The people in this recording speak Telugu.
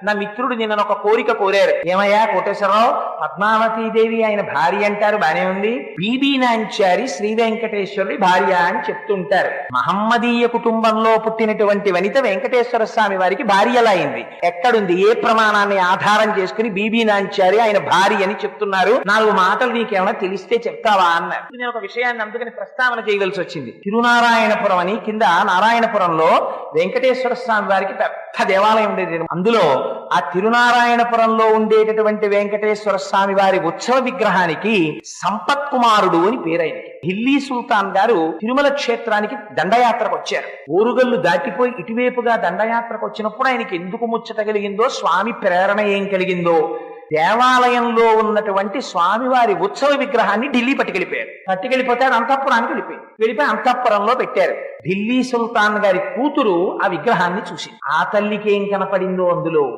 నా మిత్రుడు నిన్న ఒక కోరిక కోరారు. ఏమయ్యా కోటేశ్వరరావు, పద్మావతీదేవి ఆయన భార్య అంటారు, బానే ఉంది. బీబీ నాంచారి శ్రీ వెంకటేశ్వరుడి భార్య అని చెప్తుంటారు. మహమ్మదీయ కుటుంబంలో పుట్టినటువంటి వనిత వెంకటేశ్వర స్వామి వారికి భార్య ఎలా అయింది? ఎక్కడుంది? ఏ ప్రమాణాన్ని ఆధారం చేసుకుని బీబీ నాంచారి ఆయన భార్య అని చెప్తున్నారు? 4 మాటలు నీకేమైనా తెలిస్తే చెప్తావా అన్నారు. నేను ఒక విషయాన్ని అందుకని ప్రస్తావన చేయవలసి వచ్చింది. తిరునారాయణపురం అని కింద నారాయణపురంలో వెంకటేశ్వర స్వామి వారికి పెద్ద దేవాలయం ఉండేది. అందులో ఆ తిరునారాయణపురంలో ఉండేటటువంటి వెంకటేశ్వర స్వామి వారి ఉత్సవ విగ్రహానికి సంపత్ కుమారుడు అని పేరైంది. ఢిల్లీ సుల్తాన్ గారు తిరుమల క్షేత్రానికి దండయాత్రకు వచ్చారు. ఓరుగల్లు దాటిపోయి ఇటువైపుగా దండయాత్రకు వచ్చినప్పుడు ఆయనకి ఎందుకు ముచ్చట కలిగిందో, స్వామి ప్రేరణ ఏం కలిగిందో, దేవాలయంలో ఉన్నటువంటి స్వామివారి ఉత్సవ విగ్రహాన్ని ఢిల్లీ పట్టుకెళ్ళిపోతే అది అంతఃపురానికి వెళ్ళిపోయి అంతఃపురంలో పెట్టారు. ఢిల్లీ సుల్తాన్ గారి కూతురు ఆ విగ్రహాన్ని చూసి ఆ తల్లికి ఏం కనపడిందో అందులో